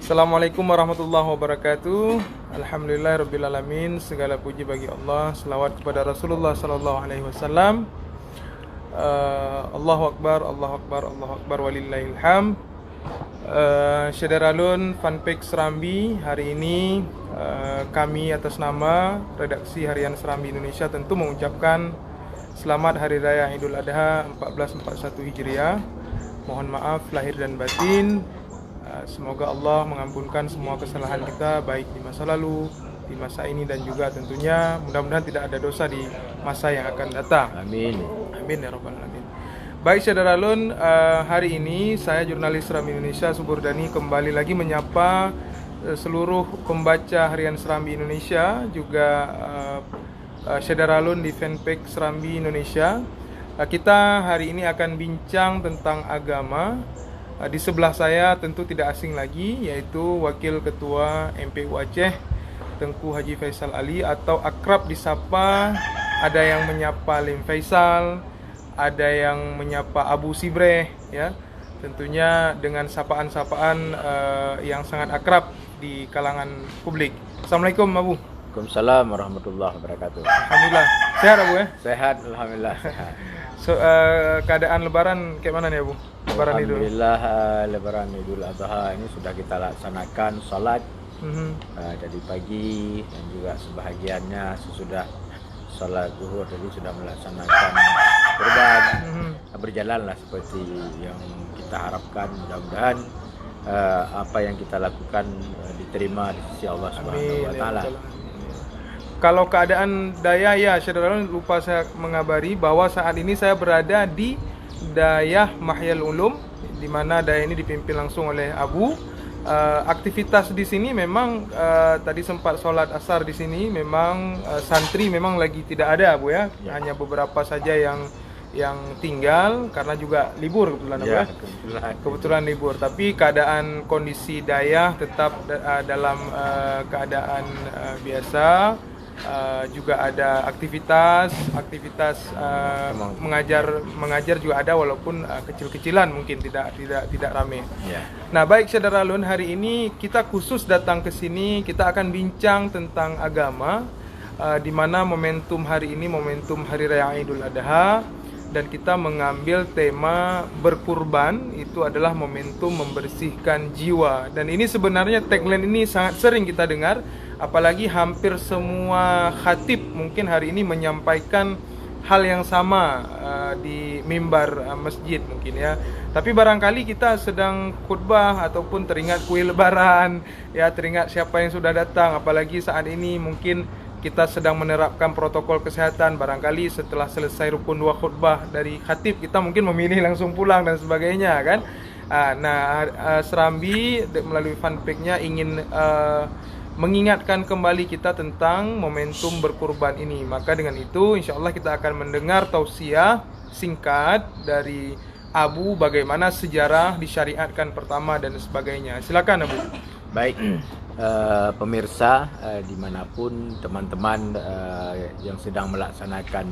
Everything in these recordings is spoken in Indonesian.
Assalamualaikum warahmatullahi wabarakatuh. Alhamdulillahirabbil alamin. Segala puji bagi Allah, selawat kepada Rasulullah sallallahu alaihi wasallam. Allahu akbar, Allahu akbar, Allahu akbar walillahil hamd. Syederalun Fanpage Serambi, hari ini kami atas nama redaksi Harian Serambi Indonesia tentu mengucapkan selamat Hari Raya Idul Adha 1441 Hijriah. Mohon maaf lahir dan batin. Semoga Allah mengampunkan semua kesalahan kita, baik di masa lalu, di masa ini, dan juga tentunya mudah-mudahan tidak ada dosa di masa yang akan datang. Amin. Amin ya rabbal alamin. Baik Syederalun, hari ini saya jurnalis Serambi Indonesia Suburdani kembali lagi menyapa seluruh pembaca Harian Serambi Indonesia, juga Syederalun di fanpage Serambi Indonesia. Kita hari ini akan bincang tentang agama. Di sebelah saya tentu tidak asing lagi, yaitu Wakil Ketua MPU Aceh, Tengku Haji Faisal Ali, atau akrab disapa, ada yang menyapa Lim Faisal, ada yang menyapa Abu Sibreh, ya. Tentunya dengan sapaan-sapaan yang sangat akrab di kalangan publik. Assalamualaikum Abu. Waalaikumsalam warahmatullahi wabarakatuh. Alhamdulillah. Sehat Abu ya? Sehat, alhamdulillah sehat. Keadaan Lebaran kayak mana nih Abu? Lebaran Idul. Alhamdulillah, Lebaran Idul Adha ini sudah kita laksanakan salat dari pagi, dan juga sebahagiannya sesudah salat zuhur tadi sudah melaksanakan kurban. Berjalanlah seperti yang kita harapkan. Mudah-mudahan apa yang kita lakukan diterima di sisi Allah Subhanahu wa taala. Kalau keadaan Daya, ya Syederalun, lupa saya mengabari bahwa saat ini saya berada di Dayah Mahyal Ulum, di mana Dayah ini dipimpin langsung oleh Abu. Aktivitas di sini memang tadi sempat sholat asar di sini, memang santri memang lagi tidak ada Abu ya, hanya beberapa saja yang tinggal karena juga libur kebetulan Abu ya. Kebetulan libur, tapi keadaan kondisi Dayah tetap dalam keadaan biasa. Juga ada aktivitas mengajar juga ada, walaupun kecil-kecilan, mungkin tidak ramai. Nah, baik Syederalun, hari ini kita khusus datang ke sini, kita akan bincang tentang agama, di mana momentum hari ini momentum Hari Raya Idul Adha, dan kita mengambil tema berkurban itu adalah momentum membersihkan jiwa. Dan ini sebenarnya tagline ini sangat sering kita dengar, apalagi hampir semua khatib mungkin hari ini menyampaikan hal yang sama di mimbar masjid mungkin ya. Tapi barangkali kita sedang khutbah ataupun teringat kuih lebaran, ya, teringat siapa yang sudah datang, apalagi saat ini mungkin kita sedang menerapkan protokol kesehatan. Barangkali setelah selesai rukun 2 khutbah dari khatib, kita mungkin memilih langsung pulang dan sebagainya kan. Serambi melalui fanpage-nya ingin mengingatkan kembali kita tentang momentum berkurban ini. Maka dengan itu insya Allah kita akan mendengar tausiah singkat dari Abu, bagaimana sejarah disyariatkan pertama dan sebagainya. Silakan Abu. Baik, pemirsa dimanapun teman-teman yang sedang melaksanakan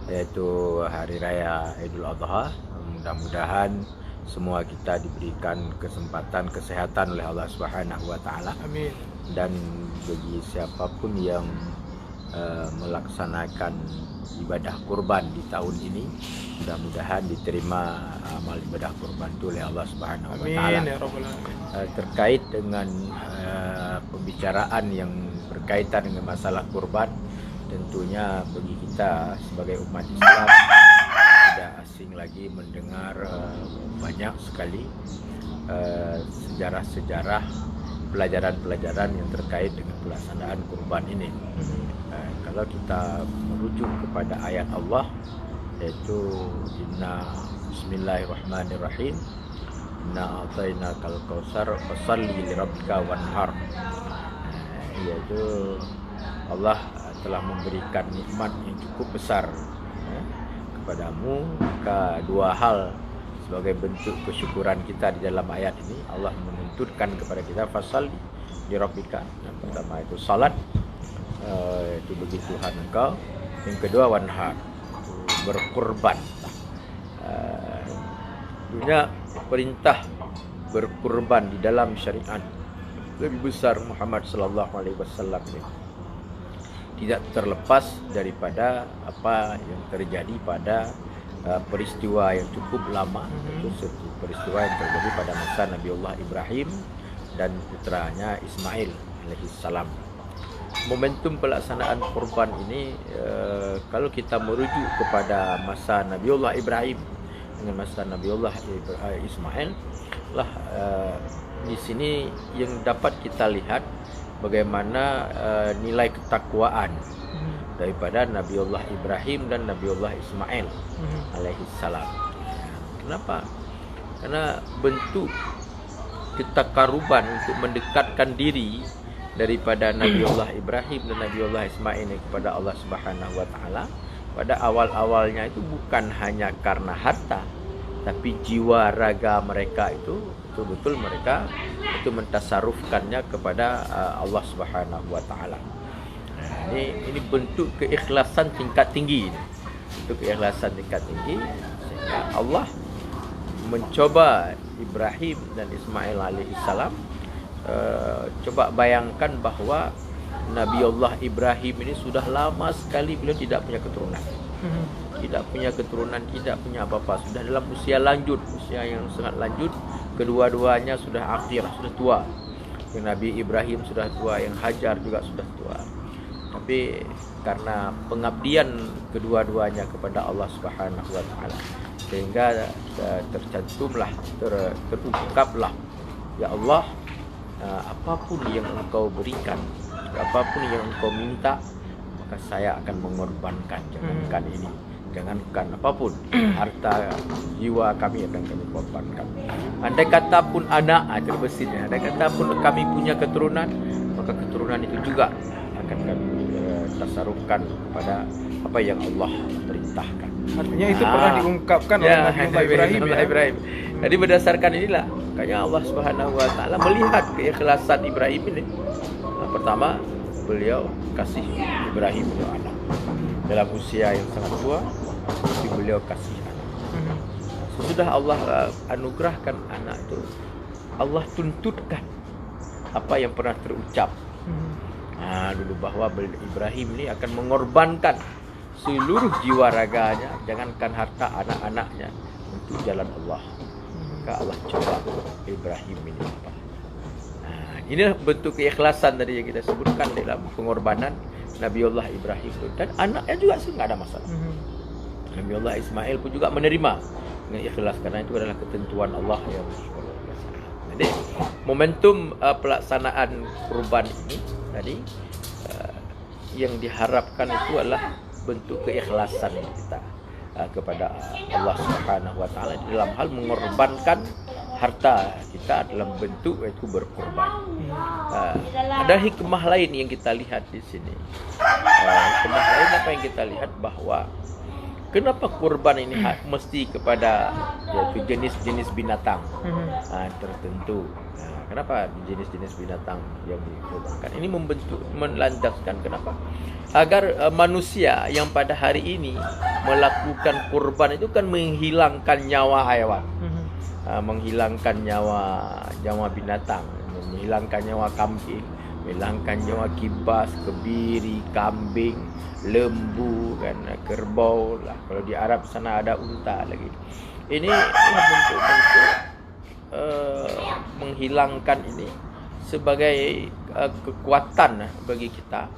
yaitu Hari Raya Idul Adha, mudah-mudahan semua kita diberikan kesempatan kesehatan oleh Allah Subhanahu wa taala. Amin. Dan bagi siapapun yang melaksanakan ibadah kurban di tahun ini, mudah-mudahan diterima amal ibadah kurban itu oleh Allah Subhanahu wa taala. Amin ya rabbal alamin. Terkait dengan pembicaraan yang berkaitan dengan masalah kurban, tentunya bagi kita sebagai umat Islam tidak asing lagi mendengar banyak sekali sejarah-sejarah, pelajaran-pelajaran yang terkait dengan pelaksanaan kurban ini. Kalau kita merujuk kepada ayat Allah, yaitu Bismillahirrahmanirrahim, Inna a'tainakal kautsar fasholli lirabbika wanhar. Yaitu Allah telah memberikan nikmat yang cukup besar kepadamu. Maka dua hal sebagai bentuk kesyukuran kita di dalam ayat ini, Allah menuntutkan kepada kita fasholli lirabbika. Yang pertama itu salat, itu bagi Tuhan engkau. Yang kedua wanhar, berkurban. Dunia perintah berkurban di dalam syariat lebih besar Muhammad sallallahu alaihi wasallam ini tidak terlepas daripada apa yang terjadi pada peristiwa yang cukup lama, yaitu peristiwa yang terjadi pada masa Nabiullah Ibrahim dan putranya Ismail alaihi salam. Momentum pelaksanaan kurban ini kalau kita merujuk kepada masa Nabiullah Ibrahim dengan masa Nabiullah Ismail lah, di sini yang dapat kita lihat bagaimana nilai ketakwaan daripada Nabiullah Ibrahim dan Nabiullah Ismail alaihi salam. Kenapa? Karena bentuk ketakaruban untuk mendekatkan diri daripada Nabiullah Ibrahim dan Nabiullah Ismail ini kepada Allah Subhanahu wa taala pada awal-awalnya itu bukan hanya karena harta, tapi jiwa raga mereka itu betul-betul mereka itu mentasarufkannya kepada Allah Subhanahu wa taala. Ini bentuk keikhlasan tingkat tinggi ini. Bentuk keikhlasan tingkat tinggi sehingga Allah mencoba Ibrahim dan Ismail alaihi salam. Coba bayangkan bahwa Nabiullah Ibrahim ini sudah lama sekali beliau tidak punya keturunan. Tidak punya keturunan, tidak punya apa-apa. Sudah dalam usia lanjut, usia yang sangat lanjut. Kedua-duanya sudah akhir, sudah tua. Yang Nabi Ibrahim sudah tua, yang Hajar juga sudah tua. Tapi karena pengabdian kedua-duanya kepada Allah Subhanahu wa taala, sehingga tercantumlah, terungkaplah, ya Allah, apapun yang Engkau berikan, apapun yang Engkau minta, maka saya akan mengorbankan. Jangankan ini, jangankan apapun, harta, jiwa kami akan kami korbankan. Andai kata pun anak, terbesarnya, andai kata pun kami punya keturunan, maka keturunan itu juga akan kami tasarufkan kepada apa yang Allah perintahkan. Artinya itu pernah diungkapkan oleh Nabiullah Ibrahim. Jadi berdasarkan inilah, makanya Allah Subhanahu wa taala melihat keikhlasan Ibrahim ini. Pertama, beliau kasih Ibrahim itu anak dalam usia yang sangat tua, tapi beliau kasih anak. Sesudah Allah anugerahkan anak itu, Allah tuntutkan apa yang pernah terucap dulu, bahwa Ibrahim ini akan mengorbankan seluruh jiwa raganya, jangankan harta, anak-anaknya, untuk jalan Allah. Maka Allah coba Ibrahim ini apa? Inilah bentuk keikhlasan tadi yang kita sebutkan dalam pengorbanan Nabiullah Ibrahim itu. Dan anaknya juga nggak ada masalah. Nabiullah Ismail pun juga menerima dengan ikhlas, karena itu adalah ketentuan Allah yang luar biasa. Jadi momentum pelaksanaan kurban ini tadi yang diharapkan itu adalah bentuk keikhlasan kita kepada Allah Subhanahu wa taala dalam hal mengorbankan harta kita dalam bentuk itu berkorban. Ada hikmah lain yang kita lihat di sini. Hikmah lain apa yang kita lihat, bahwa kenapa kurban ini mesti kepada yaitu jenis-jenis binatang tertentu. Kenapa jenis-jenis binatang yang dikurbankan? Ini melandaskan kenapa? Agar manusia yang pada hari ini melakukan kurban itu kan menghilangkan nyawa haiwan, menghilangkan nyawa binatang, menghilangkan nyawa kambing, menghilangkan nyawa kibas, kebiri, kambing, lembu, kan, kerbau lah. Kalau di Arab sana ada unta lagi. Ini bentuk-bentuk menghilangkan ini sebagai kekuatan bagi kita,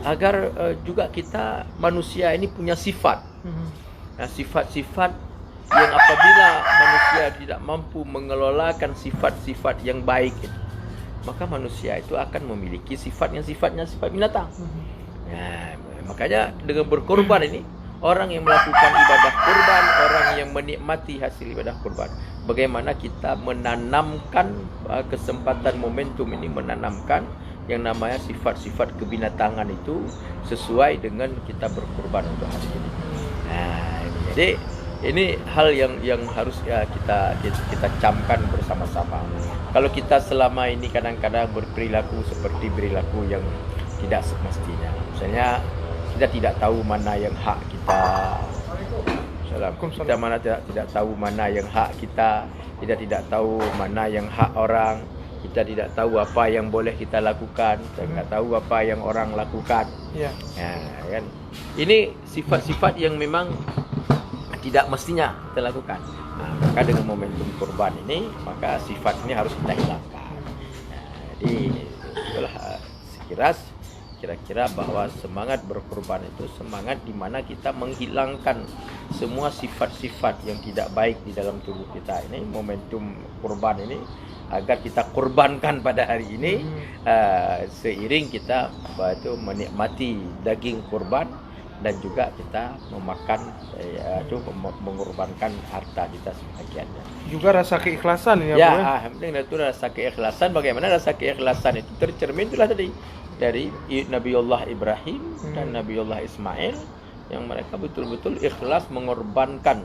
agar juga kita manusia ini punya sifat. Sifat-sifat yang apabila manusia tidak mampu mengelolakan sifat-sifat yang baik itu, maka manusia itu akan memiliki sifatnya sifat binatang. Makanya dengan berkorban ini, orang yang melakukan ibadah kurban, orang yang menikmati hasil ibadah kurban, bagaimana kita menanamkan kesempatan momentum ini, menanamkan yang namanya sifat-sifat kebinatangan itu sesuai dengan kita berkurban untuk hari ini. Jadi ini hal yang harus kita camkan bersama-sama. Kalau kita selama ini kadang-kadang berperilaku seperti perilaku yang tidak semestinya, misalnya kita tidak tahu mana yang hak kita. Kita mana tidak tahu mana yang hak kita, tidak tahu mana yang hak orang. kita tidak tahu apa yang boleh kita lakukan, kita nggak tahu apa yang orang lakukan. Ya. Kan? Ini sifat-sifat yang memang tidak mestinya kita lakukan. Maka dengan momentum kurban ini, maka sifat ini harus kita hilangkan. Jadi itulah kira-kira bahwa semangat berkurban itu semangat di mana kita menghilangkan semua sifat-sifat yang tidak baik di dalam tubuh kita. Ini momentum kurban ini agar kita kurbankan pada hari ini, seiring kita menikmati daging kurban dan juga kita memakan mengorbankan harta kita sebagiannya. Juga rasa keikhlasan ya. Penting itu rasa keikhlasan. Bagaimana rasa keikhlasan itu tercermin itulah tadi dari Nabiullah Ibrahim dan Nabiullah Ismail, yang mereka betul-betul ikhlas mengorbankan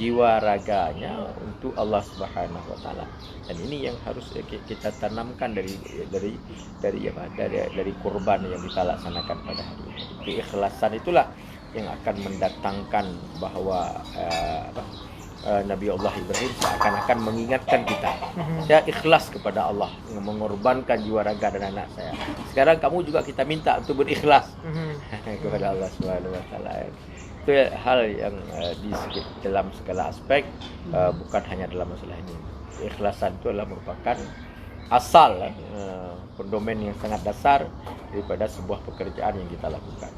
jiwa raganya untuk Allah Subhanahu wa taala. Dan ini yang harus kita tanamkan dari kurban yang kita laksanakan pada hari ini. Keikhlasan itulah yang akan mendatangkan bahwa Nabi Allah Ibrahim seakan-akan mengingatkan kita, saya ikhlas kepada Allah mengorbankan jiwa raga dan anak saya. Sekarang kamu juga kita minta untuk berikhlas kepada Allah Subhanahu wa taala. Itu hal yang dalam segala aspek, bukan hanya dalam masalah ini. Ikhlasan itu adalah merupakan asal, pendomen yang sangat dasar daripada sebuah pekerjaan yang kita lakukan.